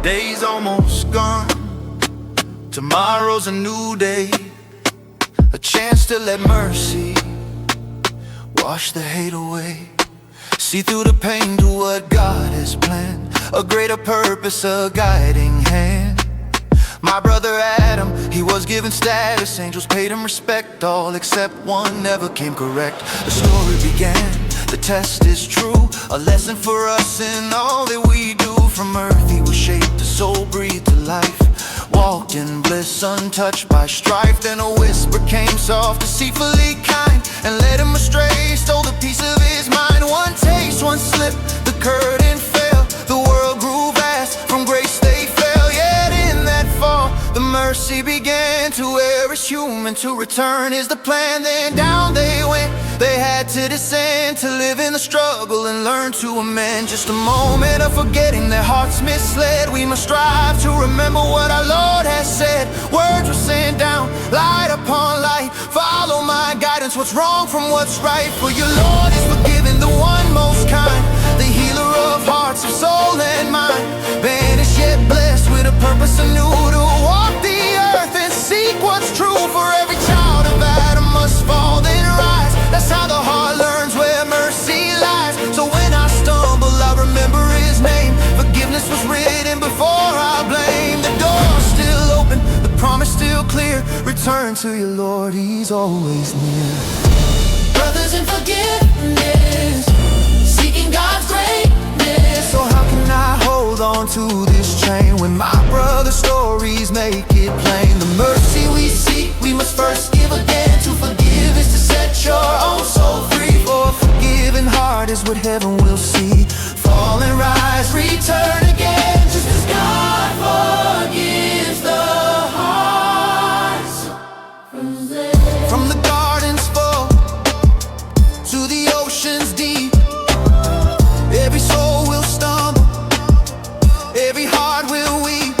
Today's almost gone, tomorrow's a new day, a chance to let mercy wash the hate away. See through the pain to what God has planned, a greater purpose, a guiding hand. My brother Adam, he was given status, angels paid him respect, all except one never came correct. The story began, the test is true, a lesson for us in all that we do. From earth he was shaped, the soul breathed to life, walked in bliss untouched by strife. Then a whisper came soft, deceitfully kind, and led him astray, stole the piece of his mind. One taste, one slip, the curtain fell, the world grew vast, from grace they fell. Yet in that fall, the mercy began. To err is human, to return is the plan. Then down they went, they had to descend, to live in the struggle and learn to amend. Just a moment of forgetting, their hearts misled. We must strive to remember what our Lord has said. Words were sent down, light upon light. Follow my guidance, what's wrong from what's right. For your Lord is forgiven, the one most kind, the healer of hearts, of soul and mind. Banished yet blessed with a purpose anew, to walk the earth and seek what's true. For every child of Adam must fall then rise. That's how the heart learns where mercy lies. So when I stumble, I remember his name. Forgiveness was written before I blame. The door's still open, the promise still clear. Return to your Lord, he's always near. Brothers in forgiveness, seeking God's greatness. So how can I hold on to this chain when my brother's stories make it plain? The mercy we seek, we must first give again. To forgive is to set your own soul free. For a forgiving heart is what heaven will see. Fall and rise, return again, just as God forgives the hearts. From the garden's full to the ocean's deep, every soul will stumble, every heart will weep,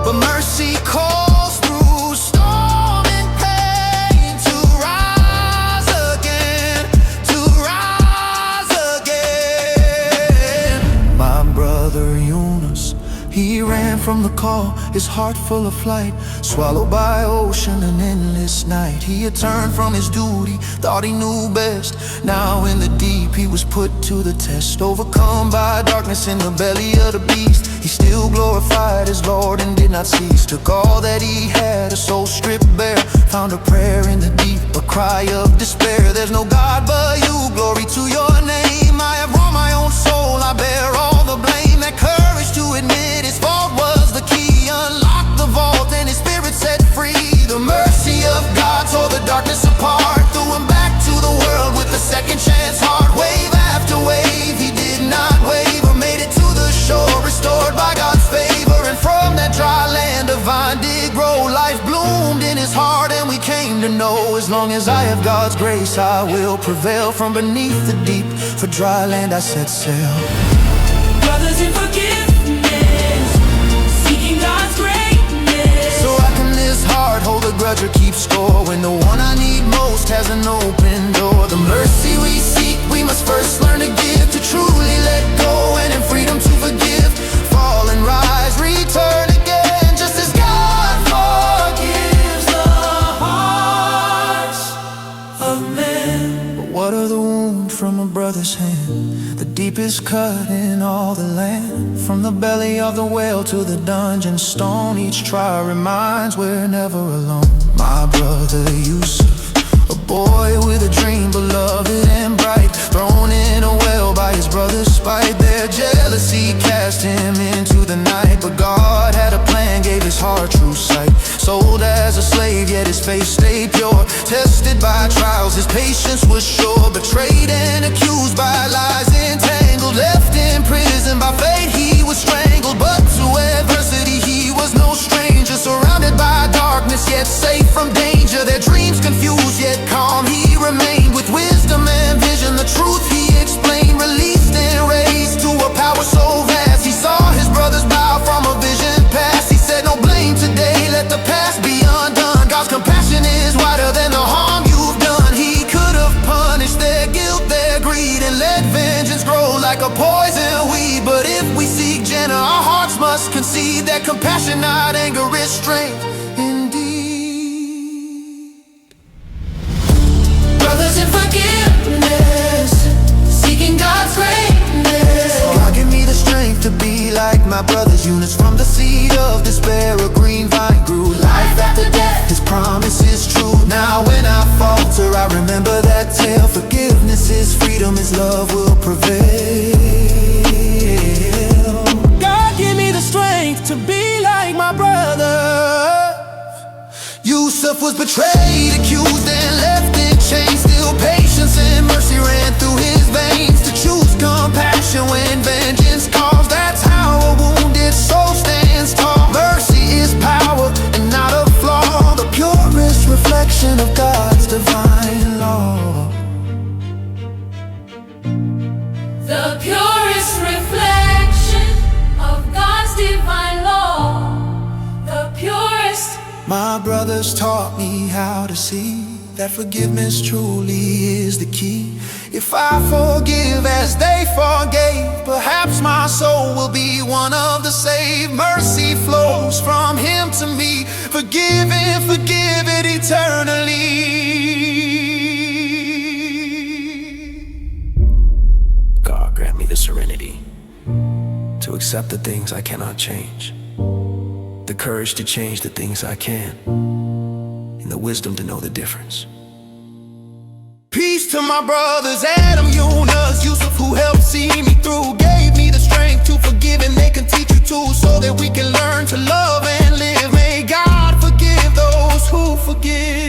but mercy calls through storm and pain to rise again, to rise again. My brother Yunus, he ran from the call, his heart full of flight, swallowed by ocean and endless night. He had turned from his duty, thought he knew best. Now in the deep he was put to the test, overcome by darkness in the belly of the beast. He still glorified his Lord and did not cease. Took all that he had, a soul stripped bare, found a prayer in the deep, a cry of despair. There's no God but you, glory to your name. I have wronged my own soul, I bear all the blame. That courage to admit his fault was the key, unlocked the vault and his spirit set free. The mercy of God tore the darkness apart, threw him back to the world with a second chance heart. Wave after wave, he did not waver, made it to the shore, restored by God's favor. And from that dry land a vine did grow, life bloomed in his heart, and we came to know, as long as I have God's grace I will prevail. From beneath the deep, for dry land I set sail. Brothers in forgiveness, seeking God's greatness. So how can this heart hold a grudge or keep score, when the one I need most has an open door? The mercy we seek, we must first learn to give, to truly let go and in freedom to forgive. Fall and rise, return again, just as God forgives the hearts of men. But what are the wounds from a brother's hand, the deepest cut in all the land? From the belly of the whale to the dungeon stone, each trial reminds we're never alone. My brother Yusuf, a boy with a dream, beloved and bright, thrown in a well by his brother's spite. Their jealousy cast him into the night, but God had a plan, gave his heart true sight. Sold as a slave, yet his faith stayed pure. Tested by trials, his patience was sure. Betrayed and accused by lies entangled, left in prison by fate he was strangled. But to adversity he was no stranger, surrounded by darkness yet safe from danger. Their dreams confused yet calm he remained, with wisdom and vision the truth he explained. Released and raised to a power so vast, he saw his brothers bow from a vision past. He said, no blame today, let the past be undone. God's compassion is wider than the harm you've done. He could have punished their guilt, their greed, and let vengeance grow like a poison weed. But if we seek Jonah, our hearts that compassion, not anger, is strength indeed. Brothers in forgiveness, seeking God's greatness. God give me the strength to be like my brothers. Yunus, from the seed of despair, a green vine grew. Life after death, His promise is true. Now when I falter, I remember that tale. Forgiveness is freedom, His love will prevail. God give me the strength to be like my brother. Yusuf was betrayed, accused, and left in chains. Still patience and mercy ran through his veins. To choose compassion when vengeance calls, that's how a wounded soul stands tall. Mercy is power and not a flaw, the purest reflection of God's divine law. the purest reflection of God's divine law. The purest. My brothers taught me how to see that forgiveness truly is the key. If I forgive as they forgave, perhaps my soul will be one of the saved. Mercy flows from Him to me. Forgive and forgive it eternally. God, grant me the serenity to accept the things I cannot change, the courage to change the things I can, and the wisdom to know the difference. Peace to my brothers, Adam, Yunus, Yusuf, who helped see me through. Gave me the strength to forgive, and they can teach you too, so that we can learn to love and live. May God forgive those who forgive.